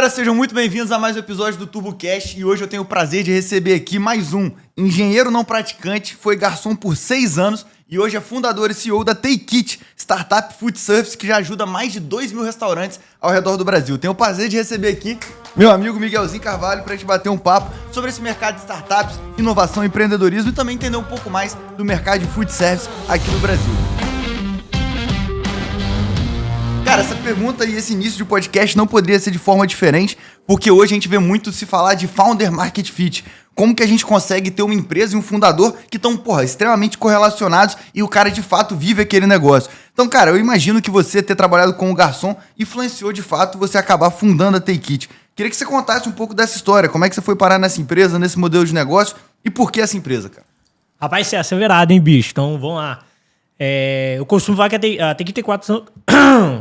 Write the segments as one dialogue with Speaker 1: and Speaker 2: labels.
Speaker 1: galera, sejam muito bem-vindos a mais um episódio do TurboCast e hoje eu tenho o prazer de receber aqui mais um engenheiro não praticante, foi garçom por 6 anos e hoje é fundador e CEO da Take It, startup food service que já ajuda mais de 2.000 restaurantes ao redor do Brasil. Tenho o prazer de receber aqui meu amigo Miguelzinho Carvalho para a gente bater um papo sobre esse mercado de startups, inovação e empreendedorismo e também entender um pouco mais do mercado de food service aqui no Brasil. Cara, essa pergunta e esse início de podcast não poderia ser de forma diferente, porque hoje a gente vê muito se falar de Founder Market Fit. Como que a gente consegue ter uma empresa e um fundador que estão, extremamente correlacionados e o cara de fato vive aquele negócio. Então, cara, eu imagino que você ter trabalhado como garçom influenciou de fato você acabar fundando a Take It. Queria que você contasse um pouco dessa história, como é que você foi parar nessa empresa, nesse modelo de negócio e por que essa empresa, cara?
Speaker 2: Rapaz, você é acelerado, hein, bicho? Então, vamos lá. Eu costumo falar que tem que ter 4 anos.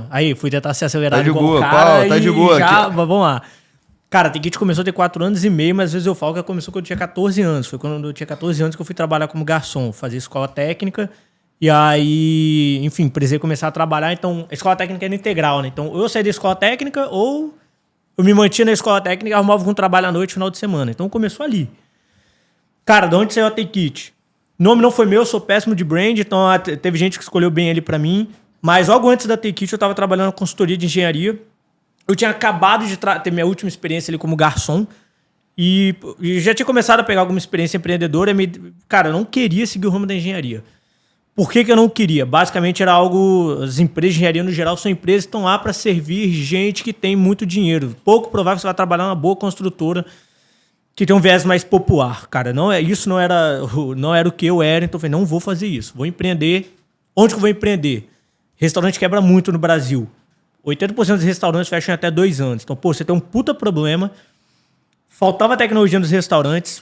Speaker 2: Aí, fui tentar ser acelerado.
Speaker 1: Tá de boa, Paulo, tá de boa.
Speaker 2: Vamos lá. Cara, tem que começou a ter 4 anos e meio, mas às vezes eu falo que começou quando eu tinha 14 anos. Foi quando eu tinha 14 anos que eu fui trabalhar como garçom, fazer escola técnica. E aí, enfim, precisei começar a trabalhar. Então, a escola técnica era integral, né? Então, ou eu saí da escola técnica ou eu me mantinha na escola técnica e arrumava algum trabalho à noite, final de semana. Então, começou ali. Cara, de onde saiu a Take It? O nome não foi meu, eu sou péssimo de brand, então teve gente que escolheu bem ele pra mim. Mas logo antes da Take It, eu tava trabalhando na consultoria de engenharia. Eu tinha acabado de ter minha última experiência ali como garçom. E já tinha começado a pegar alguma experiência empreendedora. Cara, eu não queria seguir o ramo da engenharia. Por que eu não queria? Basicamente era algo... As empresas de engenharia, no geral, são empresas que estão lá para servir gente que tem muito dinheiro. Pouco provável que você vai trabalhar numa boa construtora que tem um viés mais popular. Cara, isso não era o que eu era, então eu falei, não vou fazer isso. Vou empreender. Onde que eu vou empreender? Restaurante quebra muito no Brasil. 80% dos restaurantes fecham em até 2 anos. Então, você tem um puta problema. Faltava tecnologia nos restaurantes.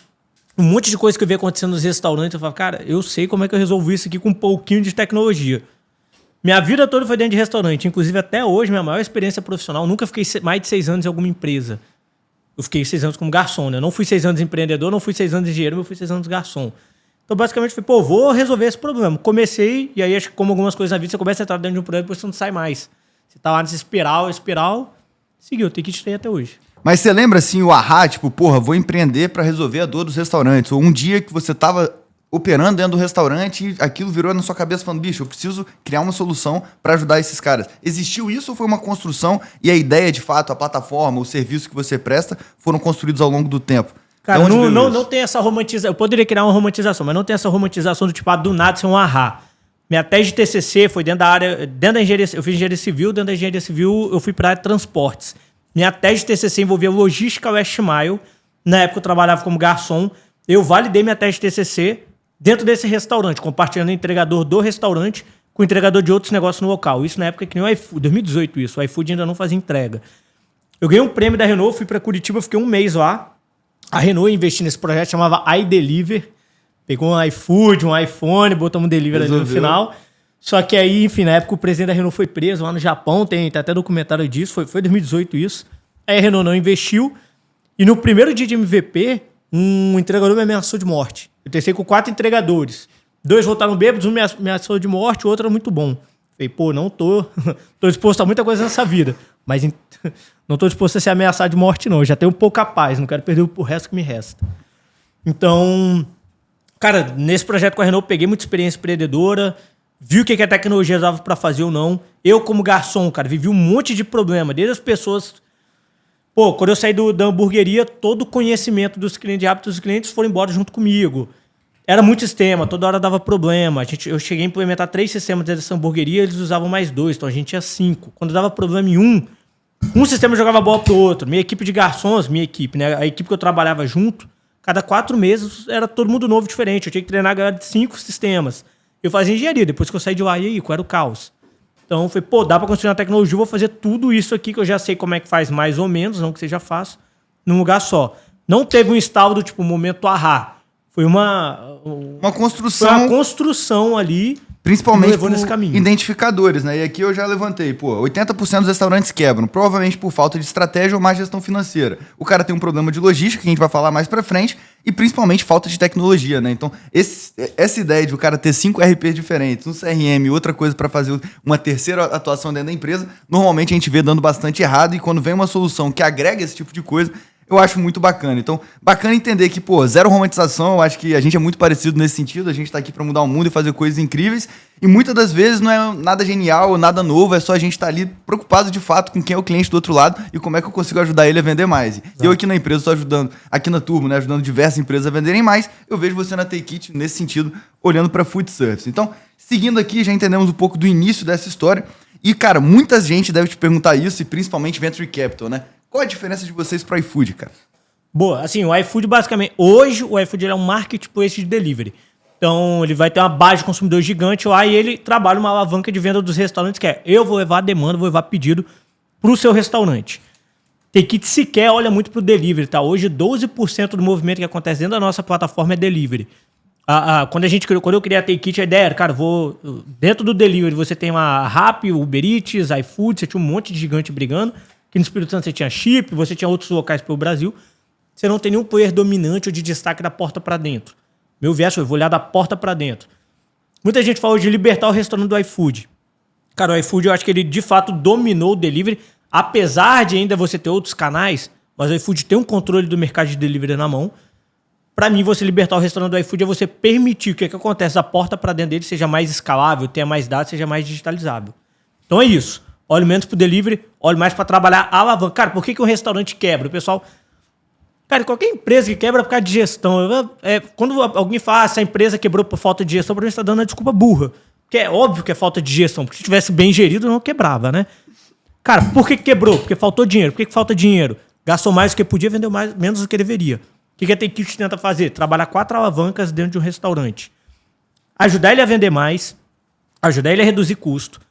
Speaker 2: Um monte de coisa que eu vi acontecendo nos restaurantes. Eu falava, cara, eu sei como é que eu resolvi isso aqui com um pouquinho de tecnologia. Minha vida toda foi dentro de restaurante. Inclusive, até hoje, minha maior experiência profissional, nunca fiquei mais de 6 anos em alguma empresa. Eu fiquei 6 anos como garçom, né? Eu não fui 6 anos empreendedor, não fui 6 anos engenheiro, mas eu fui 6 anos garçom. Então, basicamente, falei, vou resolver esse problema. Comecei, e aí, acho que como algumas coisas na vida, você começa a entrar dentro de um projeto, depois você não sai mais. Você tá lá nessa espiral, seguiu, tem que te até hoje.
Speaker 1: Mas você lembra, assim, o ahá, vou empreender para resolver a dor dos restaurantes? Ou um dia que você tava operando dentro do restaurante e aquilo virou na sua cabeça falando, bicho, eu preciso criar uma solução para ajudar esses caras. Existiu isso ou foi uma construção e a ideia, de fato, a plataforma, o serviço que você presta foram construídos ao longo do tempo?
Speaker 2: Cara, não tem essa romantização. Eu poderia criar uma romantização, mas não tem essa romantização do do nada ser um ahá. Minha tese de TCC foi dentro da engenharia, eu fiz engenharia civil, dentro da engenharia civil eu fui para a área de transportes. Minha tese de TCC envolvia logística Last Mile. Na época eu trabalhava como garçom. Eu validei minha tese de TCC dentro desse restaurante, compartilhando o entregador do restaurante com o entregador de outros negócios no local. Isso na época que nem o iFood, 2018 isso. O iFood ainda não fazia entrega. Eu ganhei um prêmio da Renault, fui para Curitiba, fiquei 1 mês lá. A Renault investiu nesse projeto, chamava iDeliver. Pegou um iFood, um iPhone, botamos um delivery ali no final. Só que aí, enfim, na época o presidente da Renault foi preso lá no Japão, tem até documentário disso, foi 2018 isso. Aí a Renault não investiu. E no primeiro dia de MVP, um entregador me ameaçou de morte. Eu testei com 4 entregadores. 2 voltaram bêbados, um me ameaçou de morte, o outro era muito bom. Falei, não tô disposto a muita coisa nessa vida. Mas não tô disposto a ser ameaçado de morte, não. Eu já tenho pouca paz, não quero perder o resto que me resta. Então, cara, nesse projeto com a Renault, peguei muita experiência empreendedora, vi o que a tecnologia dava para fazer ou não. Eu, como garçom, cara, vivi um monte de problema, desde as pessoas... quando eu saí da hamburgueria, todo o conhecimento dos clientes, de hábitos dos clientes foram embora junto comigo. Era muito sistema, toda hora dava problema. Eu cheguei a implementar 3 sistemas dentro dessa hamburgueria, eles usavam mais 2, então a gente tinha 5. Quando dava problema em um sistema jogava a bola pro outro. Minha equipe de garçons, né? A equipe que eu trabalhava junto, cada 4 meses era todo mundo novo, diferente. Eu tinha que treinar a galera de 5 sistemas. Eu fazia engenharia, depois que eu saí de lá, e aí, qual era o caos? Então, eu falei, dá pra construir uma tecnologia, eu vou fazer tudo isso aqui, que eu já sei como é que faz mais ou menos, não que seja fácil, num lugar só. Não teve um instalo do momento ahá. Foi uma construção. Foi uma construção ali.
Speaker 1: Principalmente por identificadores, né? E aqui eu já levantei, 80% dos restaurantes quebram, provavelmente por falta de estratégia ou má gestão financeira. O cara tem um problema de logística, que a gente vai falar mais pra frente, e principalmente falta de tecnologia, né? Então, essa ideia de o cara ter 5 RPs diferentes, um CRM, outra coisa para fazer uma terceira atuação dentro da empresa, normalmente a gente vê dando bastante errado, e quando vem uma solução que agrega esse tipo de coisa, eu acho muito bacana. Então, bacana entender que, zero romantização, eu acho que a gente é muito parecido nesse sentido, a gente tá aqui para mudar o mundo e fazer coisas incríveis, e muitas das vezes não é nada genial, nada novo, é só a gente estar ali preocupado de fato com quem é o cliente do outro lado e como é que eu consigo ajudar ele a vender mais. Eu aqui na empresa estou ajudando, aqui na Turbo, né, ajudando diversas empresas a venderem mais, eu vejo você na Take It nesse sentido, olhando para food service. Então, seguindo aqui, já entendemos um pouco do início dessa história, e cara, muita gente deve te perguntar isso, e principalmente Venture Capital, né? Qual a diferença de vocês para o iFood, cara?
Speaker 2: Boa, assim, o iFood basicamente, hoje o iFood é um marketplace de delivery. Então ele vai ter uma base de consumidor gigante lá e ele trabalha uma alavanca de venda dos restaurantes que é, eu vou levar a demanda, vou levar pedido para o seu restaurante. Take It sequer olha muito para o delivery, tá? Hoje 12% do movimento que acontece dentro da nossa plataforma é delivery. Quando eu criei a Take It, a ideia era, cara, dentro do delivery você tem uma Rappi, Uber Eats, iFood, você tinha um monte de gigante brigando. Que no Espírito Santo você tinha Chip, você tinha outros locais pelo Brasil. Você não tem nenhum player dominante ou de destaque da porta para dentro. Meu verso, eu vou olhar da porta para dentro. Muita gente fala de libertar o restaurante do iFood. Cara, o iFood eu acho que ele de fato dominou o delivery, apesar de ainda você ter outros canais, mas o iFood tem um controle do mercado de delivery na mão. Para mim, você libertar o restaurante do iFood é você permitir que o que acontece da porta para dentro dele seja mais escalável, tenha mais dados, seja mais digitalizável. Então é isso. Olho menos pro delivery, olho mais para trabalhar a alavanca. Cara, por que um restaurante quebra? O pessoal... Cara, qualquer empresa que quebra por causa de gestão. Quando alguém fala, essa empresa quebrou por falta de gestão, pra mim você tá dando uma desculpa burra. Porque é óbvio que é falta de gestão. Porque se tivesse bem gerido, não quebrava, né? Cara, por que quebrou? Porque faltou dinheiro. Por que falta dinheiro? Gastou mais do que podia, vendeu menos do que deveria. O que a Take It tenta fazer? Trabalhar 4 alavancas dentro de um restaurante. Ajudar ele a vender mais, ajudar ele a reduzir custo.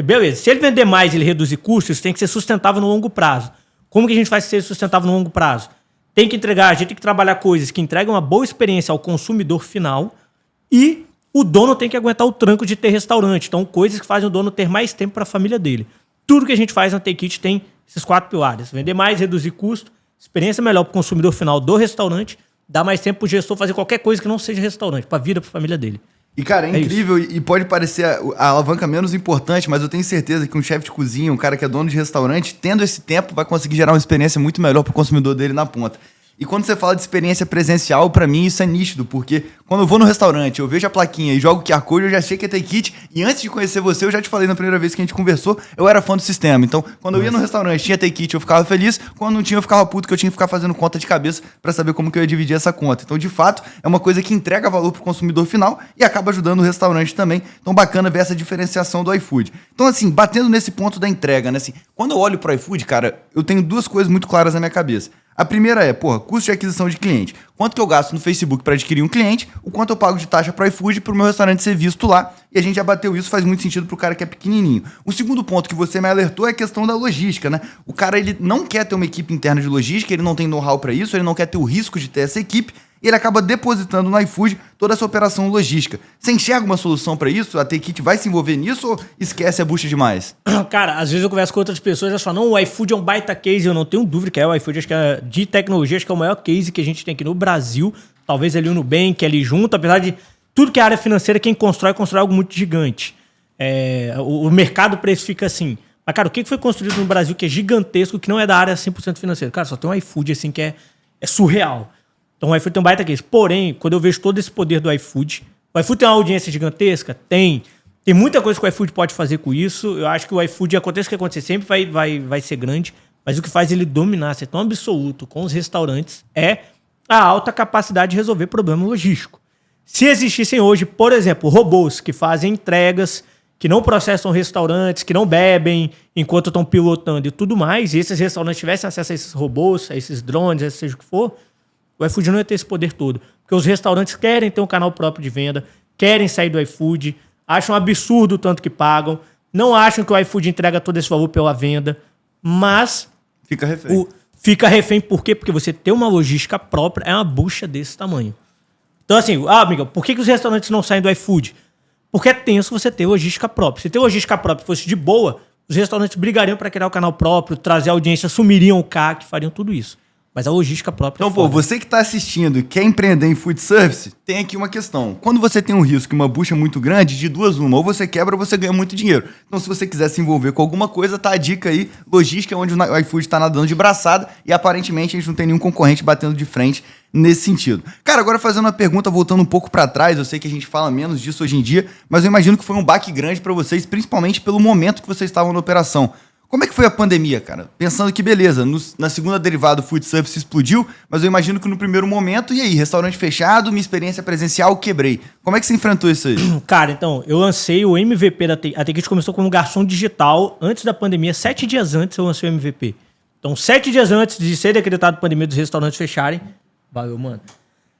Speaker 2: Beleza, se ele vender mais e ele reduzir custos, isso tem que ser sustentável no longo prazo. Como que a gente faz ser sustentável no longo prazo? Tem que entregar, a gente tem que trabalhar coisas que entregam uma boa experiência ao consumidor final e o dono tem que aguentar o tranco de ter restaurante. Então, coisas que fazem o dono ter mais tempo para a família dele. Tudo que a gente faz na Take It tem esses 4 pilares. Vender mais, reduzir custo, experiência melhor para o consumidor final do restaurante, dar mais tempo para o gestor fazer qualquer coisa que não seja restaurante, para a vida, para a família dele.
Speaker 1: E, cara, é incrível e pode parecer a alavanca menos importante, mas eu tenho certeza que um chefe de cozinha, um cara que é dono de restaurante, tendo esse tempo, vai conseguir gerar uma experiência muito melhor para o consumidor dele na ponta. E quando você fala de experiência presencial, pra mim isso é nítido, porque quando eu vou no restaurante, eu vejo a plaquinha e jogo o QR Code, eu já sei que é Take It, e antes de conhecer você, eu já te falei na primeira vez que a gente conversou, eu era fã do sistema. Então, quando eu ia no restaurante, tinha Take It, eu ficava feliz, quando não tinha, eu ficava puto, que eu tinha que ficar fazendo conta de cabeça pra saber como que eu ia dividir essa conta. Então, de fato, é uma coisa que entrega valor pro consumidor final e acaba ajudando o restaurante também. Então, bacana ver essa diferenciação do iFood. Então, assim, batendo nesse ponto da entrega, né, assim, quando eu olho pro iFood, cara, eu tenho 2 coisas muito claras na minha cabeça. A primeira é, custo de aquisição de cliente. Quanto que eu gasto no Facebook para adquirir um cliente, o quanto eu pago de taxa para o iFood para o meu restaurante ser visto lá. E a gente já bateu isso, faz muito sentido para o cara que é pequenininho. O segundo ponto que você me alertou é a questão da logística, né? O cara, ele não quer ter uma equipe interna de logística, ele não tem know-how para isso, ele não quer ter o risco de ter essa equipe, e ele acaba depositando no iFood toda essa operação logística. Você enxerga uma solução para isso? A Take It vai se envolver nisso ou esquece, é bucha demais?
Speaker 2: Cara, às vezes eu converso com outras pessoas e elas falam, não, o iFood é um baita case, eu não tenho dúvida que é o iFood, acho que é de tecnologia, acho que é o maior case que a gente tem aqui no Brasil, talvez ali o Nubank, ali junto, apesar de tudo que é área financeira, quem constrói algo muito gigante. O mercado precifica assim. Mas, cara, o que foi construído no Brasil que é gigantesco, que não é da área 100% financeira? Cara, só tem um iFood assim que é surreal. Então o iFood tem um baita case. Porém, quando eu vejo todo esse poder do iFood, o iFood tem uma audiência gigantesca? Tem. Tem muita coisa que o iFood pode fazer com isso. Eu acho que o iFood, aconteça o que acontecer, sempre vai ser grande. Mas o que faz ele dominar, ser tão absoluto com os restaurantes, é a alta capacidade de resolver problema logístico. Se existissem hoje, por exemplo, robôs que fazem entregas, que não processam restaurantes, que não bebem enquanto estão pilotando e tudo mais, e esses restaurantes tivessem acesso a esses robôs, a esses drones, seja o que for, o iFood não ia ter esse poder todo. Porque os restaurantes querem ter um canal próprio de venda, querem sair do iFood, acham absurdo o tanto que pagam, não acham que o iFood entrega todo esse valor pela venda, mas...
Speaker 1: Fica refém.
Speaker 2: Fica refém por quê? Porque você ter uma logística própria é uma bucha desse tamanho. Então assim, amiga, por que os restaurantes não saem do iFood? Porque é tenso você ter logística própria. Se ter logística própria fosse de boa, os restaurantes brigariam para criar o canal próprio, trazer audiência, assumiriam o CAC, fariam tudo isso. Mas a logística própria
Speaker 1: Então, pô, você que tá assistindo e quer empreender em food service, tem aqui uma questão. Quando você tem um risco e uma bucha muito grande, de duas uma, ou você quebra ou você ganha muito dinheiro. Então, se você quiser se envolver com alguma coisa, tá a dica aí, logística, onde o iFood tá nadando de braçada e aparentemente a gente não tem nenhum concorrente batendo de frente nesse sentido. Cara, agora fazendo uma pergunta, voltando um pouco pra trás, eu sei que a gente fala menos disso hoje em dia, mas eu imagino que foi um baque grande pra vocês, principalmente pelo momento que vocês estavam na operação. Como é que foi a pandemia, cara? Pensando que, beleza, na segunda derivada o food service explodiu, mas eu imagino que no primeiro momento, e aí, restaurante fechado, minha experiência presencial, quebrei. Como é que você enfrentou isso aí?
Speaker 2: Cara, então, eu lancei o MVP da A Take It começou como garçom digital antes da pandemia, 7 dias antes eu lancei o MVP. Então, 7 dias antes de ser decretado a pandemia dos restaurantes fecharem, valeu, mano.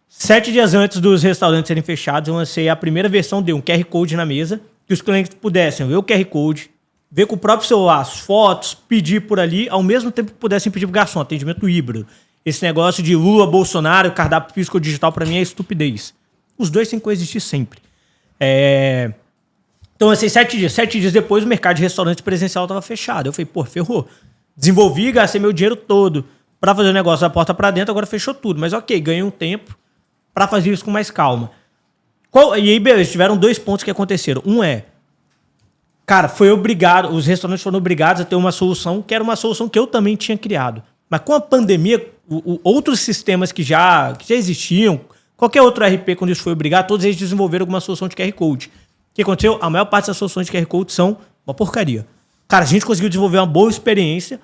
Speaker 2: 7 dias antes dos restaurantes serem fechados, eu lancei a primeira versão de um QR Code na mesa, que os clientes pudessem ver o QR Code, ver com o próprio celular as fotos, pedir por ali, ao mesmo tempo que pudessem pedir pro garçom, atendimento híbrido. Esse negócio de Lula, Bolsonaro, cardápio físico ou digital, pra mim é estupidez. Os dois têm que coexistir sempre. Então, assim, 7 dias. 7 dias depois, o mercado de restaurante presencial tava fechado. Eu falei, pô, ferrou. Desenvolvi, gastei meu dinheiro todo pra fazer o negócio da porta pra dentro, agora fechou tudo. Mas ok, ganhei um tempo pra fazer isso com mais calma. E aí, beleza, tiveram 2 pontos que aconteceram. Um é, cara, foi obrigado, os restaurantes foram obrigados a ter uma solução que era uma solução que eu também tinha criado. Mas com a pandemia, outros sistemas que já existiam, qualquer outro RP, quando isso foi obrigado, todos eles desenvolveram alguma solução de QR Code. O que aconteceu? A maior parte das soluções de QR Code são uma porcaria. Cara, a gente conseguiu desenvolver uma boa experiência.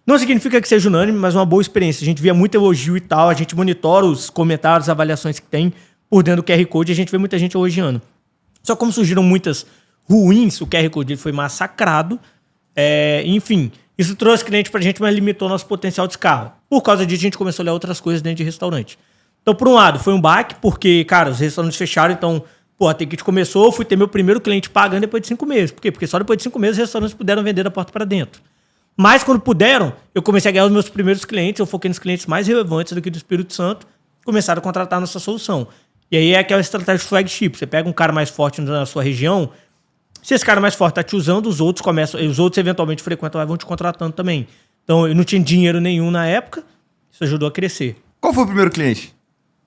Speaker 2: Não significa que seja unânime, mas uma boa experiência. A gente via muito elogio e tal, a gente monitora os comentários, as avaliações que tem por dentro do QR Code e a gente vê muita gente elogiando. Só como surgiram muitas ruins, o QR Code foi massacrado. Enfim, isso trouxe cliente pra gente, mas limitou nosso potencial de escala. Por causa disso, a gente começou a olhar outras coisas dentro de restaurante. Então, por um lado, foi um baque, porque, cara, os restaurantes fecharam, então, pô, a Take It começou, eu fui ter meu primeiro cliente pagando depois de 5 meses. Por quê? Porque só depois de 5 meses os restaurantes puderam vender da porta pra dentro. Mas, quando puderam, eu comecei a ganhar os meus primeiros clientes, eu foquei nos clientes mais relevantes daqui do Espírito Santo, começaram a contratar nossa solução. E aí é aquela estratégia de flagship. Você pega um cara mais forte na sua região. Se esse cara mais forte tá te usando, os outros eventualmente frequentam lá e vão te contratando também. Então, eu não tinha dinheiro nenhum na época, isso ajudou a crescer.
Speaker 1: Qual foi o primeiro cliente?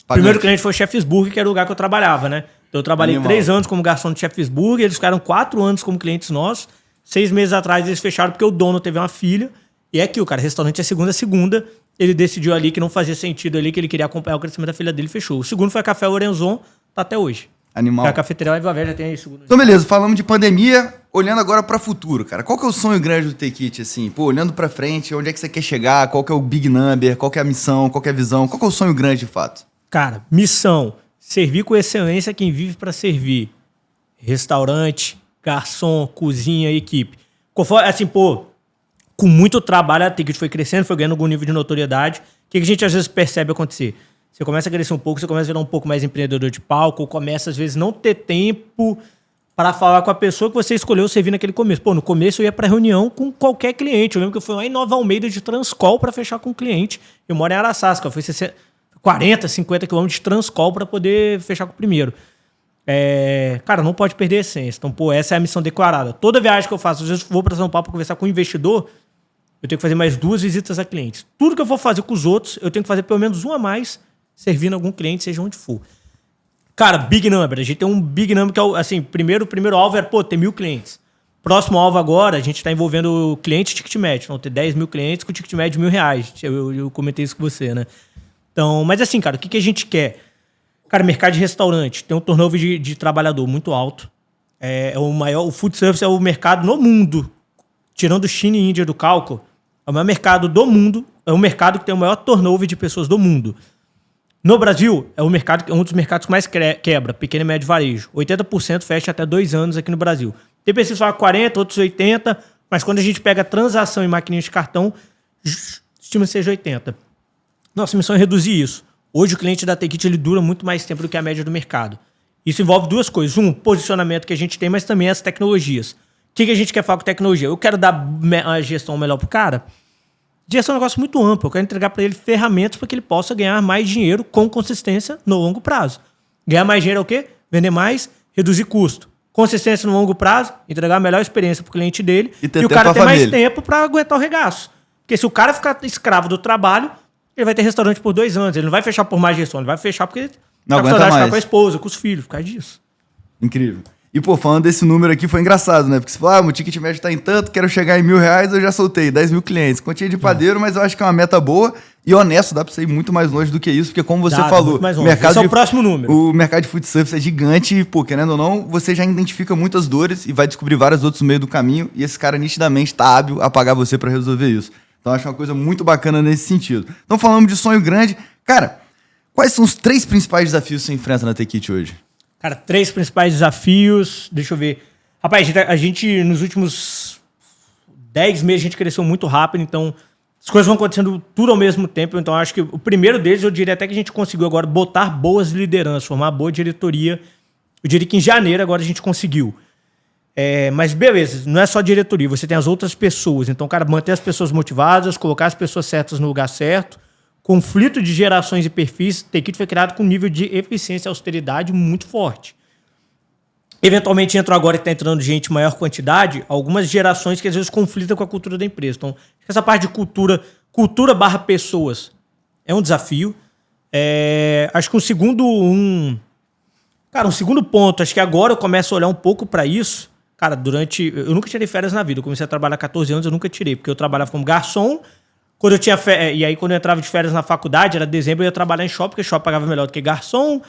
Speaker 2: O primeiro cliente foi o Chef's Burger, que era o lugar que eu trabalhava, né? Então, eu trabalhei 3 anos como garçom de Chef's Burger, eles ficaram 4 anos como clientes nossos. 6 meses atrás eles fecharam porque o dono teve uma filha. E é aquilo, cara, restaurante é segunda a segunda. Ele decidiu ali que não fazia sentido ali, que ele queria acompanhar o crescimento da filha dele, fechou. O segundo foi a Café Lorenzon, tá até hoje.
Speaker 1: Animal.
Speaker 2: A cafeteria lá em Vila Velha já tem aí segundo.
Speaker 1: Então, beleza, falamos de pandemia, olhando agora para o futuro, cara. Qual que é o sonho grande do Take It, assim? Pô, olhando para frente, onde é que você quer chegar? Qual que é o big number? Qual que é a missão? Qual que é a visão? Qual que é o sonho grande, de fato?
Speaker 2: Cara, missão. Servir com excelência quem vive para servir. Restaurante, garçom, cozinha, equipe. Assim, pô, com muito trabalho, a Take It foi crescendo, foi ganhando algum nível de notoriedade. O que a gente às vezes percebe acontecer? Você começa a crescer um pouco, você começa a virar um pouco mais empreendedor de palco, ou começa, às vezes, não ter tempo para falar com a pessoa que você escolheu servir naquele começo. Pô, no começo eu ia para reunião com qualquer cliente. Eu lembro que eu fui lá em Nova Almeida de Transcol para fechar com um cliente. Eu moro em Araçasca, eu fui 40, 50 quilômetros de Transcol para poder fechar com o primeiro. Cara, não pode perder a essência. Então, pô, essa é a missão declarada. Toda viagem que eu faço, às vezes vou para São Paulo para conversar com um investidor, eu tenho que fazer mais 2 visitas a clientes. Tudo que eu for fazer com os outros, eu tenho que fazer pelo menos uma a mais, servindo algum cliente, seja onde for. Cara, big number. A gente tem um big number que é, assim, o primeiro alvo era, pô, ter 1.000 clientes. Próximo alvo agora, a gente está envolvendo o cliente ticket médio. Vão ter 10 mil clientes com ticket médio de R$1.000. Eu comentei isso com você, né? Então, mas assim, cara, o que a gente quer? Cara, mercado de restaurante tem um turnover de trabalhador muito alto. O food service é o mercado no mundo, tirando China e Índia do cálculo, é o maior mercado do mundo, é o mercado que tem o maior turnover de pessoas do mundo. No Brasil, é um dos mercados que mais quebra, pequeno e médio varejo. 80% fecha até 2 anos aqui no Brasil. Tem pessoas que falam 40%, outros 80%, mas quando a gente pega transação em maquininha de cartão, estima que seja 80%. Nossa missão é reduzir isso. Hoje o cliente da Take It ele dura muito mais tempo do que a média do mercado. Isso envolve 2 coisas. Um, posicionamento que a gente tem, mas também as tecnologias. O que a gente quer falar com tecnologia? Eu quero dar a gestão melhor pro cara. Gestão é um negócio muito amplo. Eu quero entregar para ele ferramentas para que ele possa ganhar mais dinheiro com consistência no longo prazo. Ganhar mais dinheiro é o quê? Vender mais, reduzir custo. Consistência no longo prazo, entregar a melhor experiência para o cliente dele e o cara ter mais tempo para aguentar o regaço. Porque se o cara ficar escravo do trabalho, ele vai ter restaurante por 2 anos. Ele não vai fechar por má gestão, ele vai fechar porque
Speaker 1: não
Speaker 2: vai
Speaker 1: aguenta mais.
Speaker 2: Ficar com a esposa, com os filhos, por causa disso.
Speaker 1: Incrível. E, pô, falando desse número aqui, foi engraçado, né? Porque você falou, meu ticket médio tá em tanto, quero chegar em R$1.000, eu já soltei 10 mil clientes. Continha de padeiro, mas eu acho que é uma meta boa e honesto, dá pra você ir muito mais longe do que isso, porque como você falou,
Speaker 2: o mercado é o próximo número.
Speaker 1: O mercado de food service é gigante e, pô, querendo ou não, você já identifica muitas dores e vai descobrir vários outros no meio do caminho e esse cara nitidamente tá hábil a pagar você pra resolver isso. Então, acho uma coisa muito bacana nesse sentido. Então, falando de sonho grande, cara, quais são os 3 principais desafios que você enfrenta na Tekit hoje?
Speaker 2: Cara, 3 principais desafios. Deixa eu ver. Rapaz, a gente nos últimos 10 meses, a gente cresceu muito rápido, então as coisas vão acontecendo tudo ao mesmo tempo. Então, acho que o primeiro deles, eu diria até que a gente conseguiu agora botar boas lideranças, formar uma boa diretoria. Eu diria que em janeiro agora a gente conseguiu. Mas beleza, não é só diretoria, você tem as outras pessoas. Então, cara, manter as pessoas motivadas, colocar as pessoas certas no lugar certo. Conflito de gerações e perfis, Tekit foi criado com um nível de eficiência e austeridade muito forte. Eventualmente entrou agora que está entrando gente em maior quantidade, algumas gerações que às vezes conflitam com a cultura da empresa. Então, essa parte de cultura barra pessoas é um desafio. Acho que um segundo ponto, acho que agora eu começo a olhar um pouco para isso. Cara, eu nunca tirei férias na vida. Eu comecei a trabalhar há 14 anos, eu nunca tirei, porque eu trabalhava como garçom. Quando eu tinha e aí, quando eu entrava de férias na faculdade, era dezembro, eu ia trabalhar em shopping, porque shopping pagava melhor do que garçom.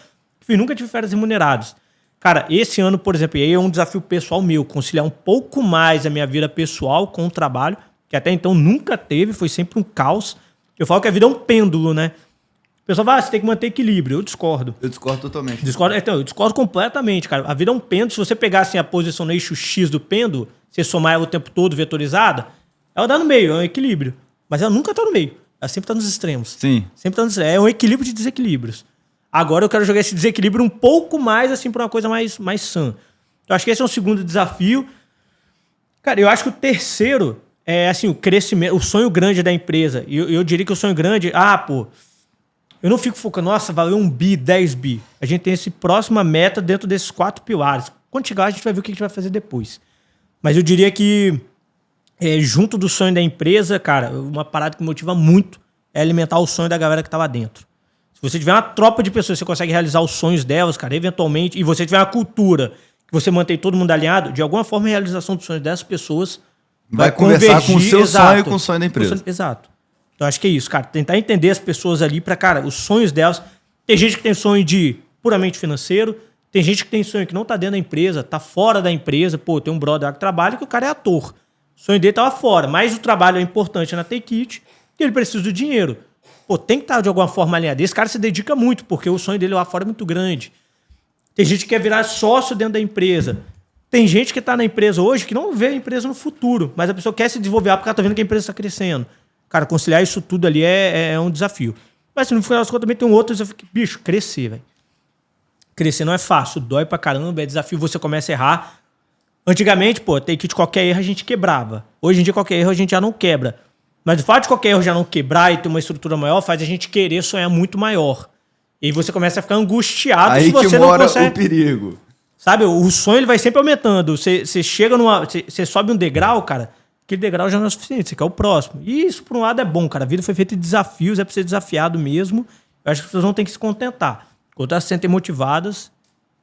Speaker 2: Enfim, nunca tive férias remuneradas. Cara, esse ano, por exemplo, e aí é um desafio pessoal meu, conciliar um pouco mais a minha vida pessoal com o trabalho, que até então nunca teve, foi sempre um caos. Eu falo que a vida é um pêndulo, né? O pessoal fala, você tem que manter equilíbrio. Eu discordo.
Speaker 1: Eu discordo totalmente.
Speaker 2: Eu discordo completamente, cara. A vida é um pêndulo. Se você pegar assim, a posição no eixo X do pêndulo, você somar ela o tempo todo vetorizada, ela dá no meio, é um equilíbrio. Mas ela nunca tá no meio. Ela sempre tá nos extremos.
Speaker 1: Sim.
Speaker 2: Sempre tá nos extremos. É um equilíbrio de desequilíbrios. Agora eu quero jogar esse desequilíbrio um pouco mais assim para uma coisa mais sã. Eu acho que esse é um segundo desafio. Cara, eu acho que o terceiro é assim, o crescimento, o sonho grande da empresa. E eu diria que o sonho grande, eu não fico focando, nossa, valeu 1 bi, 10 bi. A gente tem essa próxima meta dentro desses 4 pilares. Quando chegar, a gente vai ver o que a gente vai fazer depois. Mas eu diria que junto do sonho da empresa, cara, uma parada que me motiva muito é alimentar o sonho da galera que tá lá dentro. Se você tiver uma tropa de pessoas, você consegue realizar os sonhos delas, cara, eventualmente, e você tiver uma cultura que você mantém todo mundo alinhado, de alguma forma a realização dos sonhos dessas pessoas
Speaker 1: vai conversar com o seu sonho e com o sonho da empresa.
Speaker 2: Exato. Então acho que é isso, cara. Tentar entender as pessoas ali pra, cara, os sonhos delas. Tem gente que tem sonho de puramente financeiro, tem gente que tem sonho que não tá dentro da empresa, tá fora da empresa. Pô, tem um brother lá que trabalha que o cara é ator. O sonho dele tava fora, mas o trabalho é importante na Tekit e ele precisa do dinheiro. Pô, tem que estar de alguma forma alinhado. Esse cara se dedica muito, porque o sonho dele lá fora é muito grande. Tem gente que quer virar sócio dentro da empresa. Tem gente que está na empresa hoje que não vê a empresa no futuro, mas a pessoa quer se desenvolver porque ela está vendo que a empresa está crescendo. Cara, conciliar isso tudo ali é um desafio. Mas no final das contas também tem um outro desafio. Bicho, crescer, velho. Crescer não é fácil, dói pra caramba, é desafio, você começa a errar. Antigamente, pô, tem que de qualquer erro a gente quebrava. Hoje em dia, qualquer erro a gente já não quebra. Mas o fato de qualquer erro já não quebrar e ter uma estrutura maior faz a gente querer sonhar muito maior. E aí você começa a ficar angustiado
Speaker 1: aí
Speaker 2: se você
Speaker 1: que
Speaker 2: não
Speaker 1: mora
Speaker 2: consegue.
Speaker 1: O perigo.
Speaker 2: Sabe, o sonho ele vai sempre aumentando. Você chega numa. Você sobe um degrau, cara, aquele degrau já não é suficiente, você quer o próximo. E isso, por um lado, é bom, cara. A vida foi feita de desafios, é pra ser desafiado mesmo. Eu acho que as pessoas não têm que se contentar. Quando elas se sentem motivadas,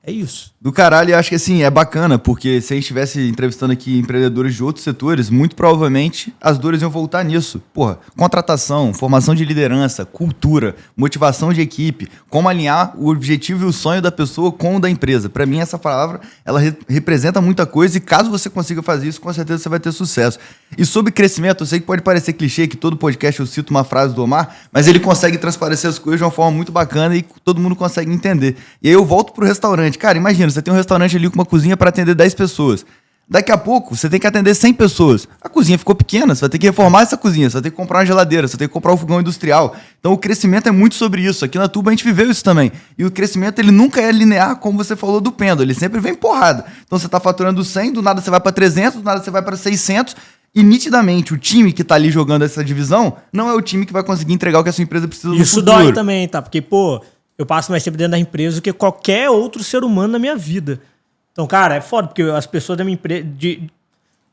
Speaker 2: é isso.
Speaker 1: Do caralho, eu acho que assim, é bacana, porque se a gente estivesse entrevistando aqui empreendedores de outros setores, muito provavelmente as dores iam voltar nisso. Porra, contratação, formação de liderança, cultura, motivação de equipe, como alinhar o objetivo e o sonho da pessoa com o da empresa. Pra mim, essa palavra, ela representa muita coisa e caso você consiga fazer isso, com certeza você vai ter sucesso. E sobre crescimento, eu sei que pode parecer clichê, que todo podcast eu cito uma frase do Omar, mas ele consegue transparecer as coisas de uma forma muito bacana e todo mundo consegue entender. E aí eu volto pro restaurante. Cara, imagina, você tem um restaurante ali com uma cozinha para atender 10 pessoas. Daqui a pouco, você tem que atender 100 pessoas. A cozinha ficou pequena, você vai ter que reformar essa cozinha, você vai ter que comprar uma geladeira, você vai ter que comprar um fogão industrial. Então, o crescimento é muito sobre isso. Aqui na Tuba, a gente viveu isso também. E o crescimento, ele nunca é linear, como você falou do pêndulo. Ele sempre vem porrada. Então, você está faturando 100, do nada você vai para 300, do nada você vai para 600. E, nitidamente, o time que está ali jogando essa divisão não é o time que vai conseguir entregar o que a sua empresa precisa no futuro.
Speaker 2: Isso dói também, tá? Porque, pô, eu passo mais tempo dentro da empresa do que qualquer outro ser humano na minha vida. Então, cara, é foda, porque as pessoas da minha empresa...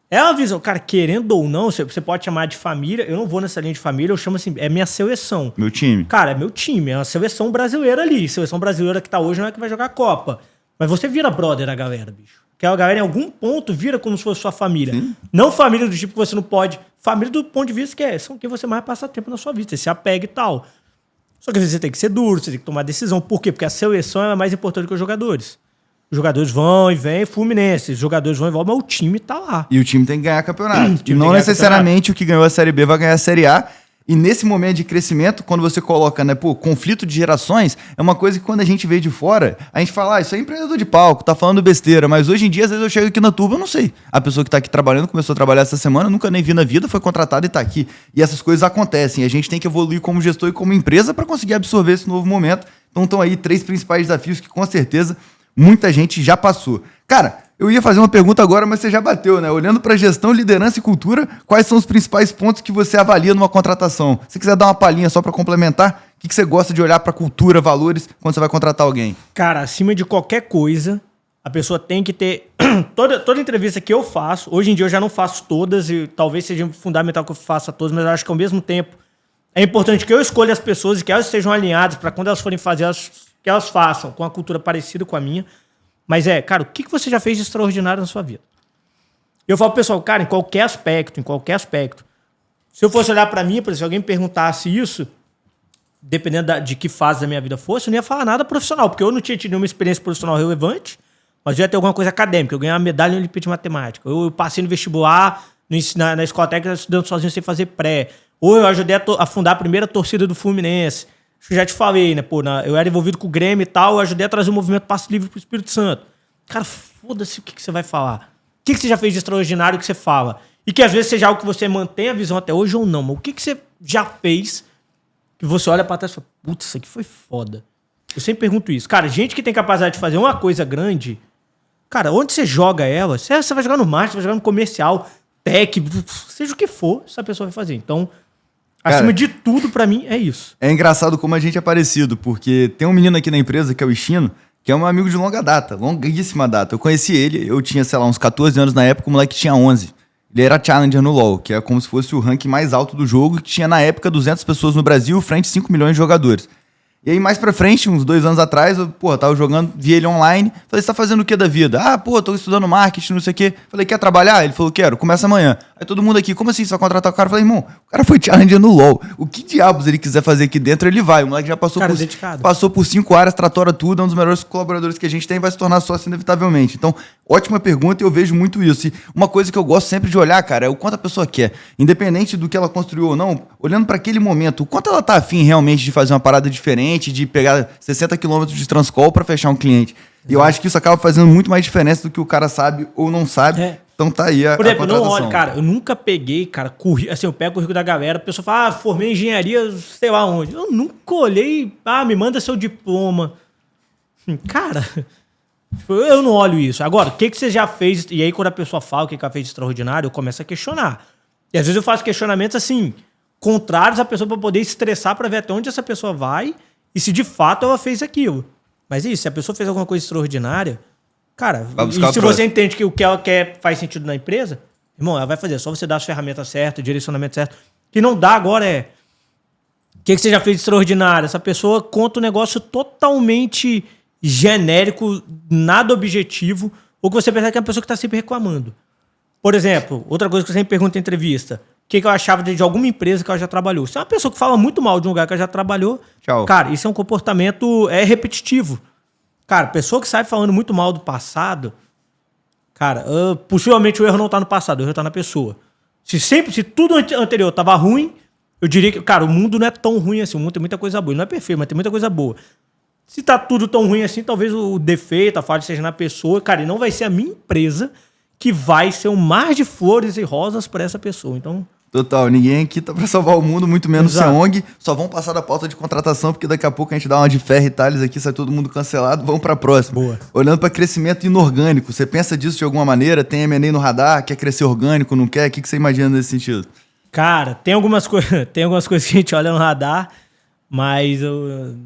Speaker 2: É uma visão, cara, querendo ou não, você pode chamar de família, eu não vou nessa linha de família, eu chamo assim, é minha seleção.
Speaker 1: Meu time.
Speaker 2: Cara, é meu time, é uma seleção brasileira ali. Seleção brasileira que tá hoje não é que vai jogar a Copa. Mas você vira brother da galera, bicho. Que a galera em algum ponto vira como se fosse sua família. Sim. Não família do tipo que você não pode. Família do ponto de vista que são quem você mais passa tempo na sua vida. Você se apega e tal. Só que às vezes você tem que ser duro, você tem que tomar decisão. Por quê? Porque a seleção é mais importante que os jogadores. Os jogadores vão e vêm, Fluminense. Os jogadores vão e voltam, mas o time tá lá.
Speaker 1: E o time tem que ganhar campeonato. E não necessariamente o que ganhou a Série B vai ganhar a Série A. E nesse momento de crescimento, quando você coloca, né, conflito de gerações, é uma coisa que quando a gente vê de fora, a gente fala, isso é empreendedor de palco, tá falando besteira. Mas hoje em dia, às vezes eu chego aqui na Turbo, eu não sei. A pessoa que tá aqui trabalhando, começou a trabalhar essa semana, nunca nem vi na vida, foi contratada e tá aqui. E essas coisas acontecem. A gente tem que evoluir como gestor e como empresa para conseguir absorver esse novo momento. Então estão aí 3 principais desafios que com certeza muita gente já passou. Cara, eu ia fazer uma pergunta agora, mas você já bateu, né? Olhando para gestão, liderança e cultura, quais são os principais pontos que você avalia numa contratação? Se você quiser dar uma palhinha só para complementar, o que você gosta de olhar para cultura, valores, quando você vai contratar alguém?
Speaker 2: Cara, acima de qualquer coisa, a pessoa tem que ter... toda entrevista que eu faço, hoje em dia eu já não faço todas, e talvez seja fundamental que eu faça todas, mas eu acho que ao mesmo tempo é importante que eu escolha as pessoas e que elas estejam alinhadas para quando elas forem fazer, que elas façam com a cultura parecida com a minha. Mas cara, o que você já fez de extraordinário na sua vida? Eu falo pro pessoal, cara, em qualquer aspecto. Se eu fosse olhar pra mim, por exemplo, se alguém me perguntasse isso, dependendo de que fase da minha vida fosse, eu não ia falar nada profissional, porque eu não tinha tido nenhuma experiência profissional relevante, mas eu ia ter alguma coisa acadêmica. Eu ganhei uma medalha em Olimpíada de Matemática. Eu passei no vestibular, na escola técnica, estudando sozinho sem fazer pré. Ou eu ajudei a fundar a primeira torcida do Fluminense. Acho que já te falei, né? Eu era envolvido com o Grêmio e tal, eu ajudei a trazer o movimento Passe Livre pro Espírito Santo. Cara, foda-se o que você vai falar. O que você já fez de extraordinário que você fala? E que às vezes seja algo que você mantém a visão até hoje ou não. Mas o que você já fez que você olha pra trás e fala, putz, isso aqui foi foda. Eu sempre pergunto isso. Cara, gente que tem capacidade de fazer uma coisa grande, cara, onde você joga ela? Você vai jogar no marketing, você vai jogar no comercial, tech, seja o que for, essa pessoa vai fazer. Então... Cara, acima de tudo, pra mim, é isso.
Speaker 1: É engraçado como a gente é parecido, porque tem um menino aqui na empresa, que é o Chino, que é um amigo de longa data, longuíssima data. Eu conheci ele, eu tinha, sei lá, uns 14 anos na época, o moleque tinha 11. Ele era challenger no LoL, que é como se fosse o ranking mais alto do jogo, que tinha na época 200 pessoas no Brasil, frente a 5 milhões de jogadores. E aí, mais pra frente, uns 2 anos atrás, eu, tava jogando, vi ele online. Falei, você tá fazendo o que da vida? Ah, tô estudando marketing, não sei o quê. Falei, quer trabalhar? Ele falou, quero, começa amanhã. Aí todo mundo aqui, como assim, você vai contratar o cara? Eu falei, irmão, o cara foi challenger no LoL. O que diabos ele quiser fazer aqui dentro, ele vai. O moleque já passou por 5 áreas, tratora tudo, é um dos melhores colaboradores que a gente tem, vai se tornar sócio inevitavelmente. Então, ótima pergunta e eu vejo muito isso. E uma coisa que eu gosto sempre de olhar, cara, é o quanto a pessoa quer. Independente do que ela construiu ou não, olhando para aquele momento, o quanto ela tá afim realmente de fazer uma parada diferente, de pegar 60 quilômetros de transcall para fechar um cliente. E eu acho que isso acaba fazendo muito mais diferença do que o cara sabe ou não sabe. Então tá aí a
Speaker 2: Por exemplo, não olha, cara, eu nunca peguei, cara, assim, eu pego o currículo da galera, a pessoa fala, formei em engenharia, sei lá onde. Eu nunca olhei, me manda seu diploma. Cara, eu não olho isso. Agora, o que você já fez? E aí quando a pessoa fala o que ela fez de extraordinário, eu começo a questionar. E às vezes eu faço questionamentos assim, contrários à pessoa para poder estressar, para ver até onde essa pessoa vai e se de fato ela fez aquilo. Mas isso, se a pessoa fez alguma coisa extraordinária, cara, e se você entende que o que ela quer faz sentido na empresa, irmão, ela vai fazer. É só você dar as ferramentas certas, o direcionamento certo. O que não dá agora é... O que você já fez de extraordinário? Essa pessoa conta um negócio totalmente genérico, nada objetivo, ou que você percebe que é uma pessoa que está sempre reclamando. Por exemplo, outra coisa que eu sempre pergunto em entrevista, o que eu achava de alguma empresa que ela já trabalhou. Se é uma pessoa que fala muito mal de um lugar que ela já trabalhou, cara, isso é um comportamento repetitivo. Cara, pessoa que sai falando muito mal do passado, cara, possivelmente o erro não tá no passado, o erro tá na pessoa. Se tudo anterior tava ruim, eu diria que, cara, o mundo não é tão ruim assim, o mundo tem muita coisa boa. Ele não é perfeito, mas tem muita coisa boa. Se tá tudo tão ruim assim, talvez o defeito, a falha seja na pessoa, cara, e não vai ser a minha empresa que vai ser um mar de flores e rosas para essa pessoa. Então...
Speaker 1: Total, ninguém aqui tá pra salvar o mundo, muito menos ser ONG. Só vão passar da pauta de contratação, porque daqui a pouco a gente dá uma de ferro e Thales aqui, sai todo mundo cancelado, vamos pra próxima.
Speaker 2: Boa.
Speaker 1: Olhando pra crescimento inorgânico, você pensa disso de alguma maneira? Tem M&A no radar, quer crescer orgânico, não quer? O que você imagina nesse sentido?
Speaker 2: Cara, tem algumas coisas que a gente olha no radar, Mas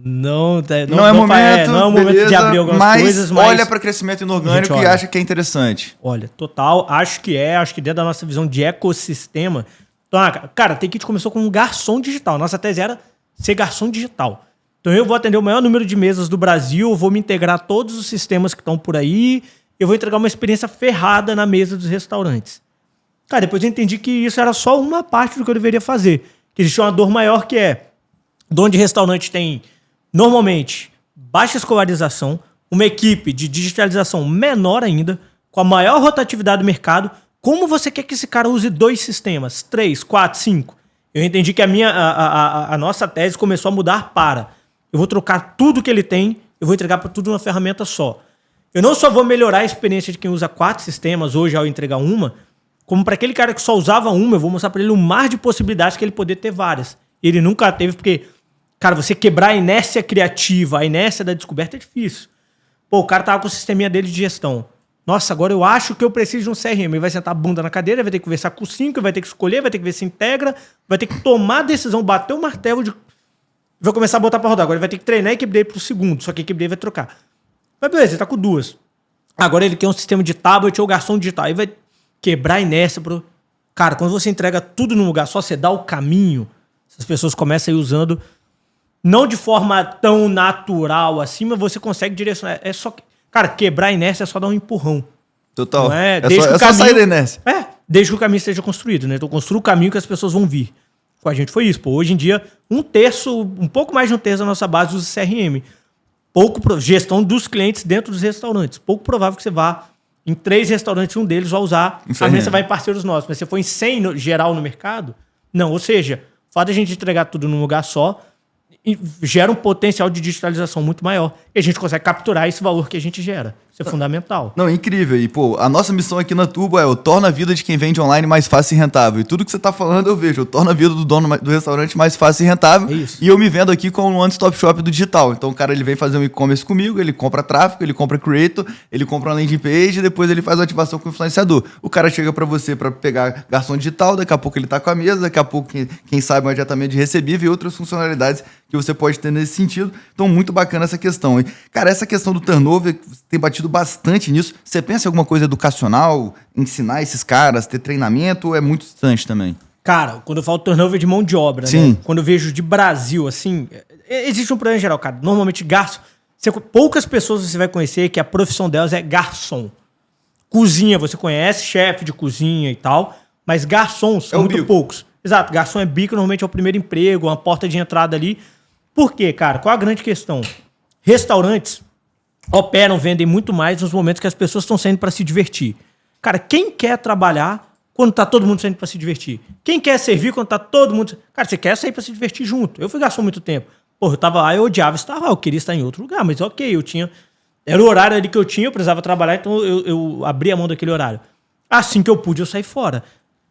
Speaker 2: não
Speaker 1: é
Speaker 2: vou
Speaker 1: momento,
Speaker 2: não é o momento
Speaker 1: beleza,
Speaker 2: de abrir algumas
Speaker 1: mas
Speaker 2: coisas, mas
Speaker 1: olha para crescimento inorgânico e acha que é interessante.
Speaker 2: Olha, total, acho que dentro da nossa visão de ecossistema. Então, cara, a Take It começou com um garçom digital. Nossa tese era ser garçom digital. Então eu vou atender o maior número de mesas do Brasil, vou me integrar a todos os sistemas que estão por aí, eu vou entregar uma experiência ferrada na mesa dos restaurantes. Cara, depois eu entendi que isso era só uma parte do que eu deveria fazer. Que existe uma dor maior que é dono de restaurante tem, normalmente, baixa escolarização, uma equipe de digitalização menor ainda, com a maior rotatividade do mercado. Como você quer que esse cara use 2 sistemas? 3, 4, 5? Eu entendi que a nossa tese começou a mudar para eu vou trocar tudo que ele tem, eu vou entregar para tudo uma ferramenta só. Eu não só vou melhorar a experiência de quem usa 4 sistemas hoje ao entregar uma, como para aquele cara que só usava uma, eu vou mostrar para ele um mar de possibilidades que ele poder ter várias. Ele nunca teve, porque... Cara, você quebrar a inércia criativa, a inércia da descoberta é difícil. Pô, o cara tava com o sisteminha dele de gestão. Nossa, agora eu acho que eu preciso de um CRM. Ele vai sentar a bunda na cadeira, vai ter que conversar com 5, vai ter que escolher, vai ter que ver se integra, vai ter que tomar a decisão, bater o martelo de... Vai começar a botar pra rodar. Agora ele vai ter que treinar a equipe dele pro segundo, só que a equipe dele vai trocar. Mas beleza, ele tá com 2. Agora ele quer um sistema de tablet ou garçom digital. Aí vai quebrar a inércia pro... Cara, quando você entrega tudo num lugar só, você dá o caminho, as pessoas começam a ir usando... Não de forma tão natural assim, mas você consegue direcionar. É só... Cara, quebrar a inércia é só dar um empurrão.
Speaker 1: Total.
Speaker 2: Não é
Speaker 1: só sair da inércia.
Speaker 2: Desde que o caminho esteja construído, né? Então construa o caminho que as pessoas vão vir. Com a gente foi isso. Pô, hoje em dia, um pouco mais de um terço da nossa base usa CRM. Gestão dos clientes dentro dos restaurantes. Pouco provável que você vá em 3 restaurantes, um deles vai usar. Amanhã você vai em parceiros nossos. Mas se for em 100 geral no mercado, não. Ou seja, o fato de a gente entregar tudo num lugar só gera um potencial de digitalização muito maior. E a gente consegue capturar esse valor que a gente gera. Isso é fundamental.
Speaker 1: Não, incrível. E, pô, a nossa missão aqui na Turbo é eu torno a vida de quem vende online mais fácil e rentável. E tudo que você tá falando eu vejo. Eu torno a vida do dono do restaurante mais fácil e rentável. É isso. E eu me vendo aqui como um one-stop shop do digital. Então o cara ele vem fazer um e-commerce comigo, ele compra tráfego, ele compra creator, ele compra uma landing page e depois ele faz a ativação com o influenciador. O cara chega pra você pra pegar garçom digital, daqui a pouco ele tá com a mesa, daqui a pouco quem sabe um adiantamento de recebível e outras funcionalidades que você pode ter nesse sentido. Então, muito bacana essa questão. E, cara, essa questão do turnover, você tem batido bastante nisso. Você pensa em alguma coisa educacional, ensinar esses caras, ter treinamento, ou é muito distante também?
Speaker 2: Cara, quando eu falo turnover de mão de obra,
Speaker 1: sim,
Speaker 2: né? Quando eu vejo de Brasil, assim, existe um problema geral, cara. Normalmente, garçom... poucas pessoas você vai conhecer que a profissão delas é garçom. Cozinha, você conhece, chefe de cozinha e tal, mas garçons são muito poucos. Exato, garçom é bico, normalmente é o primeiro emprego, uma porta de entrada ali. Por quê, cara? Qual a grande questão? Restaurantes operam, vendem muito mais nos momentos que as pessoas estão saindo para se divertir. Cara, quem quer trabalhar quando tá todo mundo saindo para se divertir? Quem quer servir quando tá todo mundo... Cara, você quer sair para se divertir junto. Eu fui garçom há muito tempo. Pô, eu tava lá, eu odiava estar lá, eu queria estar em outro lugar, mas ok, eu tinha... Era o horário ali que eu tinha, eu precisava trabalhar, então eu abri a mão daquele horário. Assim que eu pude, eu saí fora.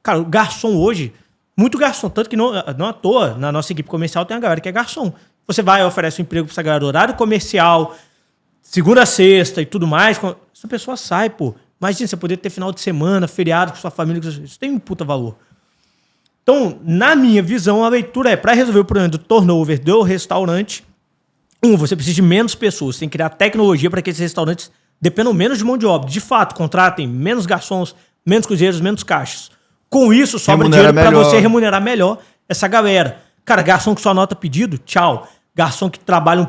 Speaker 2: Cara, o garçom hoje... Muito garçom, tanto que não à toa, na nossa equipe comercial tem uma galera que é garçom. Você vai e oferece um emprego pra essa galera do horário comercial, segunda a sexta e tudo mais. Essa pessoa sai, pô. Imagina, você poder ter final de semana, feriado com sua família. Isso tem um puta valor. Então, na minha visão, a leitura é para resolver o problema do turnover do restaurante. Você precisa de menos pessoas. Você tem que criar tecnologia para que esses restaurantes dependam menos de mão de obra. De fato, contratem menos garçons, menos cozinheiros, menos caixas. Com isso, sobra dinheiro para você remunerar melhor essa galera. Cara, garçom que só anota pedido, tchau. Garçom que trabalha um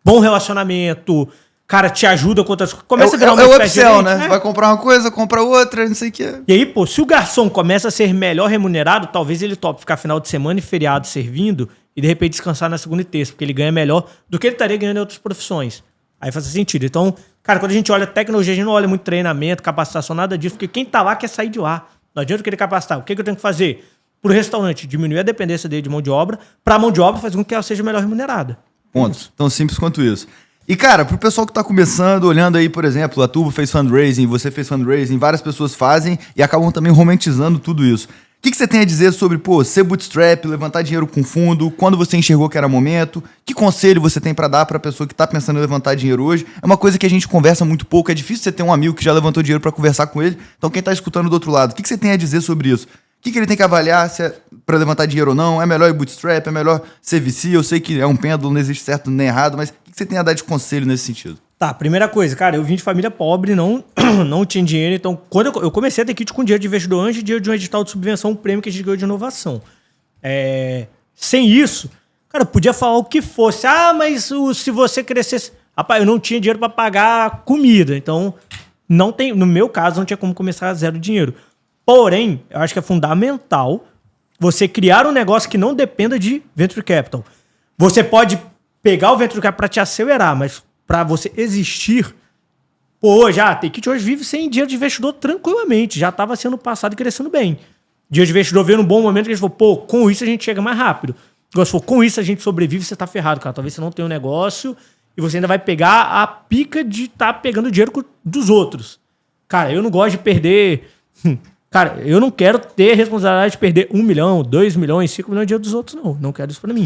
Speaker 2: bom relacionamento, cara, te ajuda com outras coisas. Começa a virar uma
Speaker 1: espécie de upsell, né? Vai comprar uma coisa, compra outra, não sei o quê.
Speaker 2: E aí, pô, se o garçom começa a ser melhor remunerado, talvez ele tope ficar final de semana e feriado servindo e de repente descansar na segunda e terça, porque ele ganha melhor do que ele estaria ganhando em outras profissões. Aí faz sentido. Então, cara, quando a gente olha tecnologia, a gente não olha muito treinamento, capacitação, nada disso, porque quem tá lá quer sair de lá. Não adianta eu querer capacitar. O que eu tenho que fazer? Pro restaurante, diminuir a dependência dele de mão de obra, pra mão de obra fazer com que ela seja melhor remunerada.
Speaker 1: Ponto. Tão simples quanto isso. E, cara, pro pessoal que tá começando, olhando aí, por exemplo, a Turbo fez fundraising, você fez fundraising, várias pessoas fazem e acabam também romantizando tudo isso. O que você tem a dizer sobre, pô, ser bootstrap, levantar dinheiro com fundo, quando você enxergou que era momento? Que conselho você tem para dar para a pessoa que está pensando em levantar dinheiro hoje? É uma coisa que a gente conversa muito pouco, é difícil você ter um amigo que já levantou dinheiro para conversar com ele. Então quem está escutando do outro lado, o que você tem a dizer sobre isso? que ele tem que avaliar se é para levantar dinheiro ou não? É melhor ir bootstrap? É melhor ser VC? Eu sei que é um pêndulo, não existe certo nem errado, mas o que você tem a dar de conselho nesse sentido?
Speaker 2: Tá, primeira coisa, cara, eu vim de família pobre, não tinha dinheiro, então quando eu comecei a ter kit com dinheiro de investidor antes de dinheiro de um edital de subvenção, um prêmio que a gente ganhou de inovação. Sem isso, cara, eu podia falar o que fosse. Mas se você crescesse... Rapaz, eu não tinha dinheiro para pagar comida, então não tem, no meu caso, não tinha como começar a zero dinheiro. Porém, eu acho que é fundamental você criar um negócio que não dependa de venture capital. Você pode pegar o venture capital para te acelerar, mas para você existir, hoje, Take-It hoje vive sem dinheiro de investidor tranquilamente. Já estava sendo passado e crescendo bem. Dinheiro de investidor veio num bom momento que a gente falou, com isso a gente chega mais rápido. Agora, se for com isso a gente sobrevive, você tá ferrado, cara. Talvez você não tenha um negócio e você ainda vai pegar a pica de estar pegando dinheiro dos outros. Cara, eu não gosto de perder... Cara, eu não quero ter a responsabilidade de perder 1 milhão, 2 milhões, 5 milhões de dinheiro dos outros, não. Não quero isso pra mim.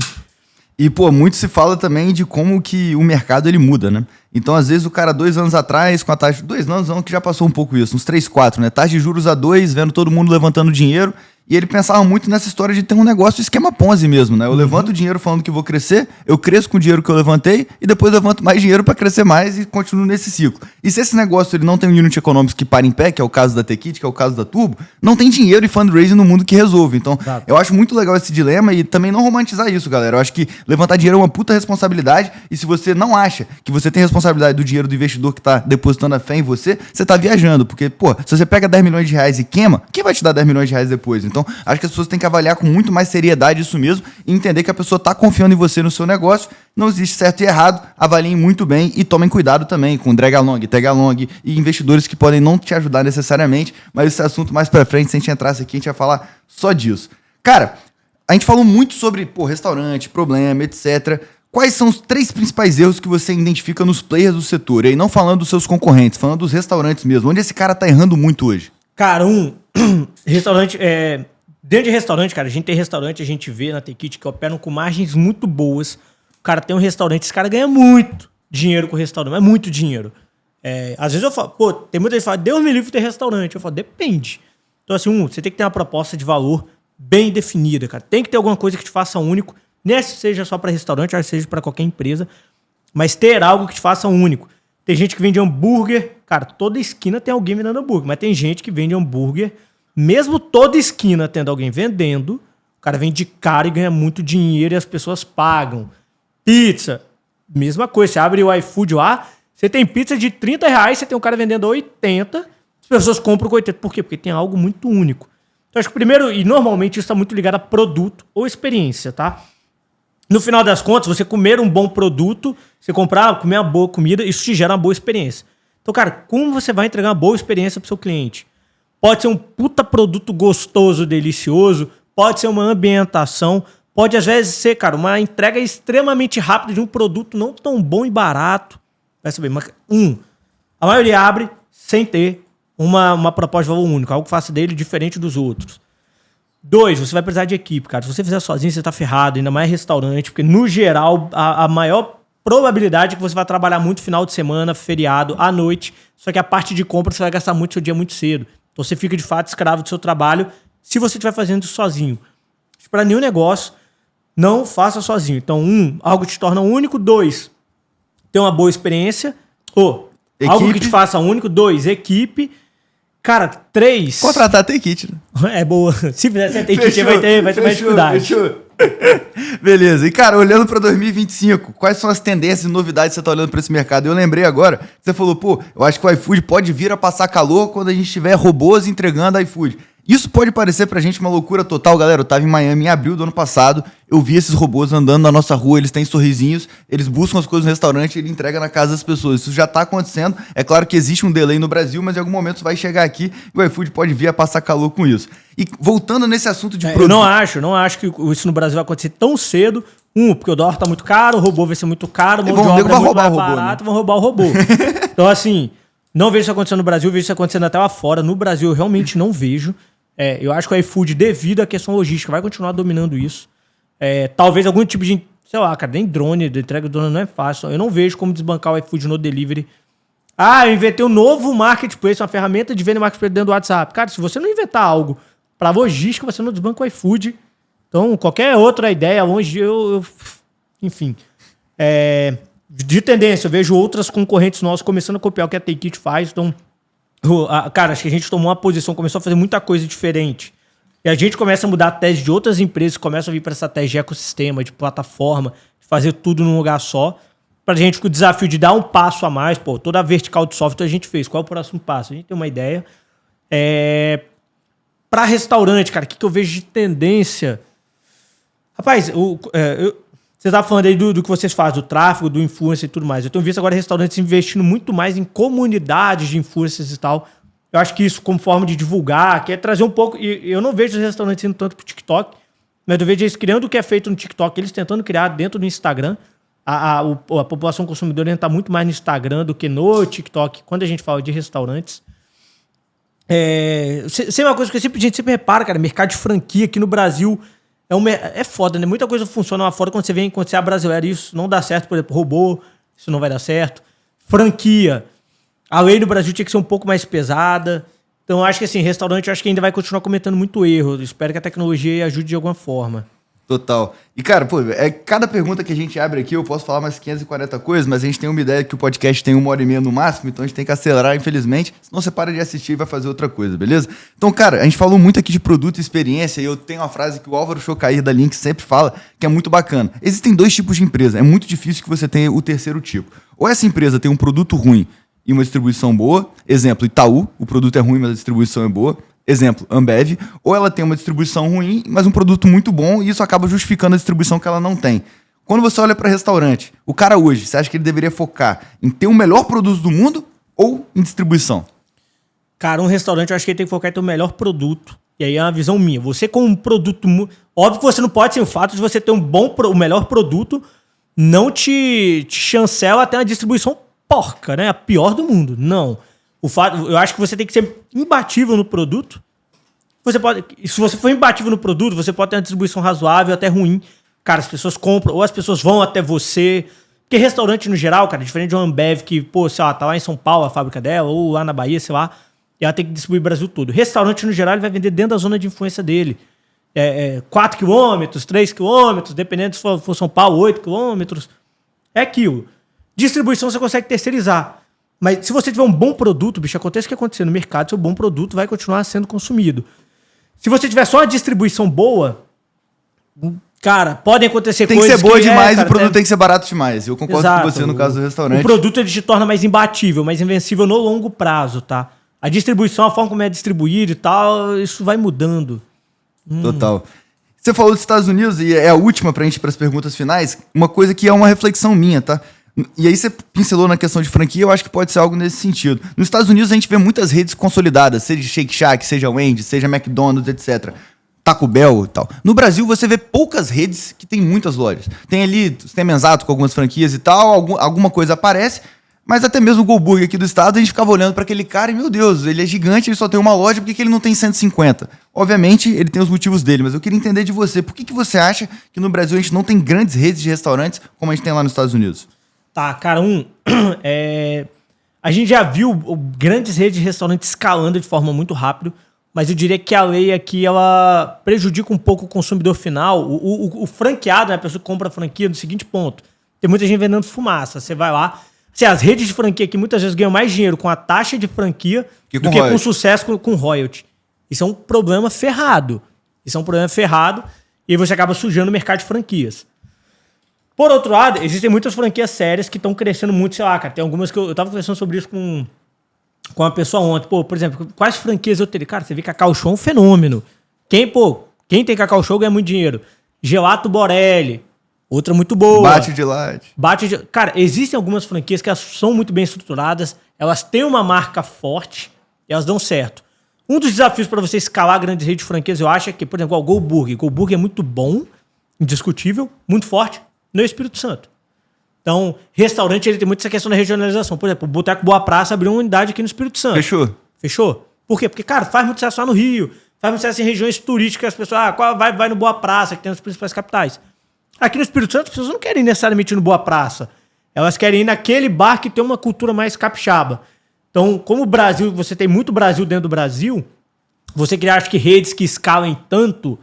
Speaker 1: E, muito se fala também de como que o mercado ele muda, né? Então, às vezes, o cara 2 anos atrás, com a taxa... 2 anos não, que já passou um pouco isso, uns 3, 4, né? Taxa de juros a 2, vendo todo mundo levantando dinheiro. E ele pensava muito nessa história de ter um negócio esquema Ponzi mesmo, né? Eu levanto dinheiro falando que vou crescer, eu cresço com o dinheiro que eu levantei e depois levanto mais dinheiro para crescer mais e continuo nesse ciclo. E se esse negócio ele não tem um unit economics que para em pé, que é o caso da Take-It, que é o caso da Turbo, não tem dinheiro e fundraising no mundo que resolve. Então, eu acho muito legal esse dilema e também não romantizar isso, galera. Eu acho que levantar dinheiro é uma puta responsabilidade e se você não acha que você tem responsabilidade do dinheiro do investidor que tá depositando a fé em você, você tá viajando. Porque, se você pega 10 milhões de reais e queima, quem vai te dar 10 milhões de reais depois? Então, acho que as pessoas têm que avaliar com muito mais seriedade isso mesmo e entender que a pessoa está confiando em você no seu negócio. Não existe certo e errado. Avaliem muito bem e tomem cuidado também com drag along, tag along e investidores que podem não te ajudar necessariamente. Mas esse assunto mais para frente, se a gente entrasse aqui, a gente ia falar só disso. Cara, a gente falou muito sobre restaurante, problema, etc. Quais são os 3 principais erros que você identifica nos players do setor? E aí, não falando dos seus concorrentes, falando dos restaurantes mesmo. Onde esse cara tá errando muito hoje?
Speaker 2: Cara, restaurante... Dentro de restaurante, cara, a gente tem restaurante, a gente vê na Take-It que operam com margens muito boas. O cara tem um restaurante, esse cara ganha muito dinheiro com o restaurante, mas muito dinheiro. Às vezes eu falo, tem muita gente que fala, Deus me livre de ter restaurante. Eu falo, depende. Então, assim, você tem que ter uma proposta de valor bem definida, cara. Tem que ter alguma coisa que te faça único. Nem seja só para restaurante, acho que seja para qualquer empresa. Mas ter algo que te faça único. Tem gente que vende hambúrguer. Cara, toda esquina tem alguém vendendo hambúrguer. Mas tem gente que vende hambúrguer. Mesmo toda esquina tendo alguém vendendo, o cara vende caro e ganha muito dinheiro e as pessoas pagam. Pizza, mesma coisa. Você abre o iFood lá, você tem pizza de R$30, você tem um cara vendendo a 80, as pessoas compram com 80. Por quê? Porque tem algo muito único. Então, acho que primeiro, e normalmente isso está muito ligado a produto ou experiência, tá? No final das contas, você comer um bom produto, você comer uma boa comida, isso te gera uma boa experiência. Então, cara, como você vai entregar uma boa experiência para o seu cliente? Pode ser um puta produto gostoso, delicioso, pode ser uma ambientação, pode às vezes ser, cara, uma entrega extremamente rápida de um produto não tão bom e barato. Vai saber, mas a maioria abre sem ter uma proposta de valor único, algo que faça dele diferente dos outros. 2, você vai precisar de equipe, cara. Se você fizer sozinho, você tá ferrado, ainda mais restaurante, porque no geral, a maior probabilidade é que você vai trabalhar muito final de semana, feriado, à noite, só que a parte de compra você vai gastar muito seu dia muito cedo. Então você fica de fato escravo do seu trabalho se você estiver fazendo isso sozinho. Para nenhum negócio, não faça sozinho. Então, algo que te torna único. 2, ter uma boa experiência. Algo que te faça único. 2, equipe. Cara, 3...
Speaker 1: Contratar a Take-It, né?
Speaker 2: É boa. Se fizer sem Take-It, vai ter mais dificuldade.
Speaker 1: Fechou. Beleza. E, cara, olhando para 2025, quais são as tendências e novidades que você tá olhando para esse mercado? Eu lembrei agora, você falou, eu acho que o iFood pode vir a passar calor quando a gente tiver robôs entregando iFood. Isso pode parecer pra gente uma loucura total, galera. Eu tava em Miami em abril do ano passado, eu vi esses robôs andando na nossa rua, eles têm sorrisinhos, eles buscam as coisas no restaurante e ele entrega na casa das pessoas. Isso já tá acontecendo. É claro que existe um delay no Brasil, mas em algum momento vai chegar aqui e o iFood pode vir a passar calor com isso. E voltando nesse assunto de produto...
Speaker 2: Eu não acho que isso no Brasil vai acontecer tão cedo. Porque o dólar tá muito caro, o robô vai ser muito caro, o mão de obra é muito mais barato, vão roubar o robô. Então, assim, não vejo isso acontecendo no Brasil, vejo isso acontecendo até lá fora. No Brasil, eu realmente não vejo. Eu acho que o iFood, devido à questão logística, vai continuar dominando isso. Talvez algum tipo de... Sei lá, cara, nem drone, de entrega de drone não é fácil. Eu não vejo como desbancar o iFood no delivery. Eu inventei um novo marketplace, uma ferramenta de venda marketplace dentro do WhatsApp. Cara, se você não inventar algo para logística, você não desbanca o iFood. Então, qualquer outra ideia, longe, enfim. De tendência, eu vejo outras concorrentes nossas começando a copiar o que a Take It faz. Então, cara, acho que a gente tomou uma posição, começou a fazer muita coisa diferente. E a gente começa a mudar a tese de outras empresas, começa a vir para essa tese de ecossistema, de plataforma, de fazer tudo num lugar só. Pra gente, com o desafio de dar um passo a mais, toda a vertical de software a gente fez. Qual é o próximo passo? A gente tem uma ideia. Para restaurante, cara, o que eu vejo de tendência? Rapaz, você estava falando aí do que vocês fazem, do tráfego, do influencer e tudo mais. Eu tenho visto agora restaurantes investindo muito mais em comunidades de influencers e tal. Eu acho que isso, como forma de divulgar, quer trazer um pouco... E eu não vejo os restaurantes indo tanto pro TikTok, mas eu vejo eles criando o que é feito no TikTok, eles tentando criar dentro do Instagram. A população consumidora está muito mais no Instagram do que no TikTok, quando a gente fala de restaurantes. Isso é uma coisa que a gente sempre repara, cara. Mercado de franquia aqui no Brasil é foda, né? Muita coisa funciona lá fora quando você é brasileiro. Isso não dá certo, por exemplo, robô, isso não vai dar certo. Franquia. A lei do Brasil tinha que ser um pouco mais pesada. Então, eu acho que assim, restaurante, eu acho que ainda vai continuar cometendo muito erro. Eu espero que a tecnologia ajude de alguma forma.
Speaker 1: Total. E, cara, cada pergunta que a gente abre aqui, eu posso falar mais 540 coisas, mas a gente tem uma ideia que o podcast tem 1h30 no máximo, então a gente tem que acelerar, infelizmente, senão você para de assistir e vai fazer outra coisa, beleza? Então, cara, a gente falou muito aqui de produto e experiência, e eu tenho uma frase que o Álvaro Chocair da Link sempre fala, que é muito bacana. Existem 2 tipos de empresa, é muito difícil que você tenha o terceiro tipo. Ou essa empresa tem um produto ruim e uma distribuição boa, exemplo, Itaú, o produto é ruim, mas a distribuição é boa. Exemplo, Ambev, ou ela tem uma distribuição ruim, mas um produto muito bom, e isso acaba justificando a distribuição que ela não tem. Quando você olha para restaurante, o cara hoje, você acha que ele deveria focar em ter o melhor produto do mundo ou em distribuição?
Speaker 2: Cara, um restaurante, eu acho que ele tem que focar em ter o melhor produto. E aí é uma visão minha. Você com um produto... Óbvio que você não pode, sem o fato de você ter o melhor produto, não te chancela até uma distribuição porca, né? A pior do mundo. Não. Eu acho que você tem que ser imbatível no produto. Se você for imbatível no produto, você pode ter uma distribuição razoável, até ruim. Cara, as pessoas compram, ou as pessoas vão até você. Porque restaurante, no geral, cara, diferente de uma Ambev que, sei lá, tá lá em São Paulo a fábrica dela, ou lá na Bahia, sei lá, e ela tem que distribuir o Brasil todo. Restaurante, no geral, ele vai vender dentro da zona de influência dele. 4 km, 3 km, dependendo se for São Paulo, 8 km. É aquilo. Distribuição você consegue terceirizar. Mas se você tiver um bom produto, bicho, acontece o que acontecer no mercado, seu bom produto vai continuar sendo consumido. Se você tiver só uma distribuição boa, cara, podem acontecer coisas que...
Speaker 1: Tem que ser boa demais e o produto tem que ser barato demais. Eu concordo com você no caso do restaurante.
Speaker 2: O produto ele te torna mais imbatível, mais invencível no longo prazo, tá? A distribuição, a forma como é distribuído e tal, isso vai mudando.
Speaker 1: Total. Você falou dos Estados Unidos, e é a última pra gente ir pras perguntas finais, uma coisa que é uma reflexão minha, tá? E aí você pincelou na questão de franquia, eu acho que pode ser algo nesse sentido. Nos Estados Unidos a gente vê muitas redes consolidadas, seja Shake Shack, seja Wendy's, seja McDonald's, etc. Taco Bell e tal. No Brasil você vê poucas redes que tem muitas lojas. Tem ali Sistema Exato com algumas franquias e tal, alguma coisa aparece, mas até mesmo o Go Burger aqui do estado, a gente ficava olhando para aquele cara e, meu Deus, ele é gigante, ele só tem uma loja, por que ele não tem 150? Obviamente, ele tem os motivos dele, mas eu queria entender de você, por que você acha que no Brasil a gente não tem grandes redes de restaurantes como a gente tem lá nos Estados Unidos?
Speaker 2: Tá, cara, a gente já viu grandes redes de restaurantes escalando de forma muito rápida, mas eu diria que a lei aqui, ela prejudica um pouco o consumidor final, o franqueado, né, a pessoa que compra a franquia, do seguinte ponto. Tem muita gente vendendo fumaça, você vai lá, assim, as redes de franquia aqui muitas vezes ganham mais dinheiro com a taxa de franquia do que com sucesso com royalty. Isso é um problema ferrado. E aí você acaba sujando o mercado de franquias. Por outro lado, existem muitas franquias sérias que estão crescendo muito, sei lá, cara. Tem algumas que eu tava conversando sobre isso com uma pessoa ontem. Por exemplo, quais franquias eu teria? Cara, você vê que Cacau Show é um fenômeno. Quem tem Cacau Show ganha muito dinheiro. Gelato Borelli, outra muito boa.
Speaker 1: Bate de latte.
Speaker 2: Cara, existem algumas franquias que elas são muito bem estruturadas, elas têm uma marca forte e elas dão certo. Um dos desafios para você escalar grandes redes de franquias, eu acho, é que, por exemplo, o Go Burger. Go Burger é muito bom, indiscutível, muito forte, no Espírito Santo. Então, restaurante, ele tem muito essa questão da regionalização. Por exemplo, o Boteco Boa Praça abriu uma unidade aqui no Espírito Santo. Fechou? Por quê? Porque, cara, faz muito sucesso lá no Rio, faz muito sucesso em regiões turísticas, as pessoas, vai no Boa Praça, que tem as principais capitais. Aqui no Espírito Santo, as pessoas não querem necessariamente ir no Boa Praça. Elas querem ir naquele bar que tem uma cultura mais capixaba. Então, como o Brasil, você tem muito Brasil dentro do Brasil, você criar, acho que redes que escalem tanto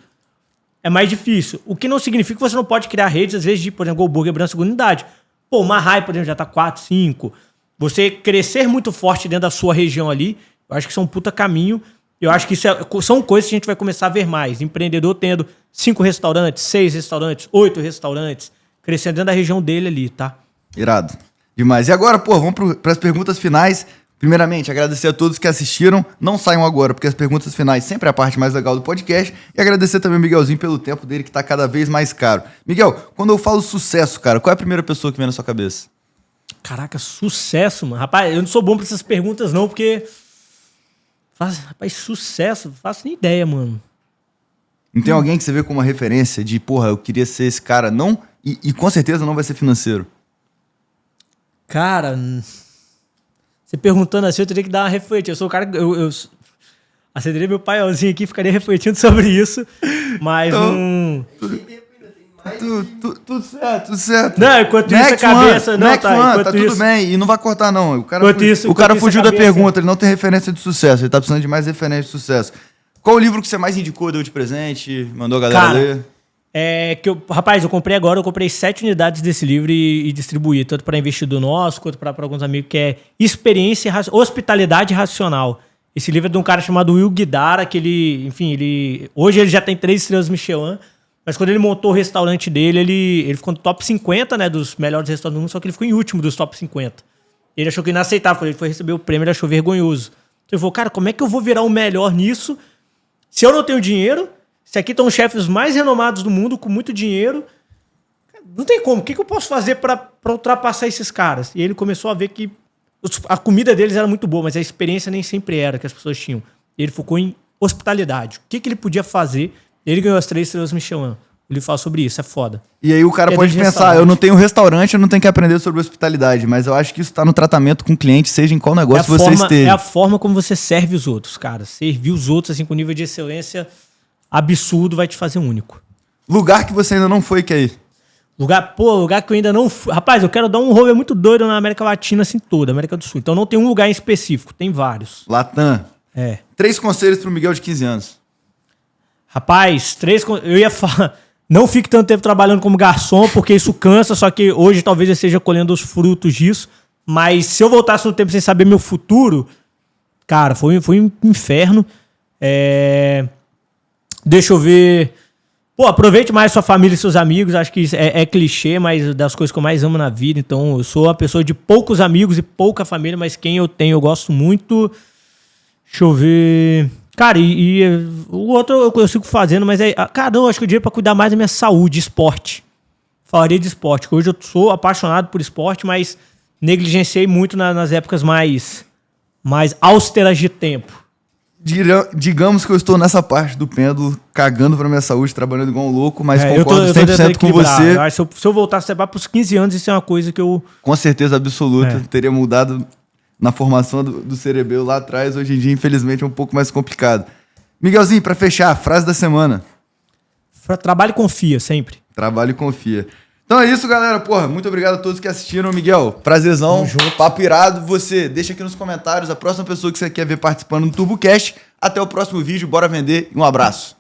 Speaker 2: é mais difícil. O que não significa que você não pode criar redes, às vezes, de, por exemplo, Go Burger abrindo a segunda unidade. Pô, uma Rai, por exemplo, já tá 4, 5. Você crescer muito forte dentro da sua região ali, eu acho que isso é um puta caminho. Eu acho que isso são coisas que a gente vai começar a ver mais. Empreendedor tendo 5 restaurantes, 6 restaurantes, 8 restaurantes, crescendo dentro da região dele ali, tá?
Speaker 1: Irado. Demais. E agora, pô, vamos para as perguntas finais. Primeiramente, agradecer a todos que assistiram. Não saiam agora, porque as perguntas finais sempre é a parte mais legal do podcast. E agradecer também ao Miguelzinho pelo tempo dele, que tá cada vez mais caro. Miguel, quando eu falo sucesso, cara, qual é a primeira pessoa que vem na sua cabeça?
Speaker 2: Caraca, sucesso, mano. Rapaz, eu não sou bom pra essas perguntas, não, porque... Rapaz, sucesso, não faço nem ideia, mano.
Speaker 1: Não tem alguém que você vê como uma referência de, porra, eu queria ser esse cara, não? E com certeza não vai ser financeiro.
Speaker 2: Cara, você perguntando assim, eu teria que dar uma refletida. Eu sou o cara que... Eu acenderia meu paizinho aqui e ficaria refletindo sobre isso, mas
Speaker 1: então, tudo certo, tudo certo.
Speaker 2: Não, enquanto isso a cabeça...
Speaker 1: One,
Speaker 2: não, tá
Speaker 1: tudo bem, e não vai cortar não. O cara
Speaker 2: enquanto
Speaker 1: fugiu da pergunta, ele não tem referência de sucesso, ele tá precisando de mais referência de sucesso. Qual o livro que você mais indicou, deu de presente, mandou a galera ler?
Speaker 2: Rapaz, eu comprei 7 unidades desse livro e distribuí, tanto para investidor nosso, quanto para alguns amigos, que é Hospitalidade Racional. Esse livro é de um cara chamado Will Guidara, que hoje ele já tem 3 estrelas Michelin, mas quando ele montou o restaurante dele, ele ficou no top 50, né, dos melhores restaurantes do mundo, só que ele ficou em último dos top 50. Ele achou que inaceitável, ele foi receber o prêmio, ele achou vergonhoso. Então ele falou, cara, como é que eu vou virar o melhor nisso se eu não tenho dinheiro? Se aqui estão os chefes mais renomados do mundo, com muito dinheiro, não tem como. O que eu posso fazer para ultrapassar esses caras? E ele começou a ver que a comida deles era muito boa, mas a experiência nem sempre era que as pessoas tinham. E ele focou em hospitalidade. O que ele podia fazer? Ele ganhou as 3 estrelas Michelin. Ele fala sobre isso, é foda.
Speaker 1: E aí o cara pode pensar, eu não tenho restaurante, eu não tenho que aprender sobre hospitalidade, mas eu acho que isso tá no tratamento com o cliente, seja em qual negócio você esteja.
Speaker 2: É a forma como você serve os outros, cara. Servir os outros assim com nível de excelência absurdo vai te fazer único.
Speaker 1: Lugar que você ainda não foi, que aí?
Speaker 2: Lugar que eu ainda não fui. Rapaz, eu quero dar um rolê muito doido na América Latina, assim, toda, América do Sul. Então não tem um lugar em específico, tem vários.
Speaker 1: Latam. 3 conselhos pro Miguel de 15 anos.
Speaker 2: Rapaz, eu ia falar... Não fique tanto tempo trabalhando como garçom, porque isso cansa, só que hoje talvez eu esteja colhendo os frutos disso. Mas se eu voltasse no tempo sem saber meu futuro, cara, foi um inferno. Deixa eu ver... Pô, aproveite mais sua família e seus amigos. Acho que isso é clichê, mas das coisas que eu mais amo na vida. Então, eu sou uma pessoa de poucos amigos e pouca família, mas quem eu tenho eu gosto muito. Deixa eu ver... Cara, o outro eu sigo fazendo, mas cara, não, acho que o dinheiro pra cuidar mais da minha saúde, esporte. Falaria de esporte, porque hoje eu sou apaixonado por esporte, mas negligenciei muito nas épocas mais austeras de tempo.
Speaker 1: Digamos que eu estou nessa parte do pêndulo, cagando pra minha saúde, trabalhando igual um louco, mas concordo 100% com você.
Speaker 2: Se eu voltasse para os 15 anos, isso é uma coisa que eu...
Speaker 1: Com certeza absoluta, teria mudado na formação do cerebelo lá atrás. Hoje em dia, infelizmente, é um pouco mais complicado. Miguelzinho, pra fechar, frase da semana.
Speaker 2: Trabalhe e confia, sempre.
Speaker 1: Trabalhe e confia. Então é isso, galera. Porra, muito obrigado a todos que assistiram. Miguel, prazerzão. Papo irado. Você deixa aqui nos comentários a próxima pessoa que você quer ver participando do TurboCast. Até o próximo vídeo. Bora vender. Um abraço.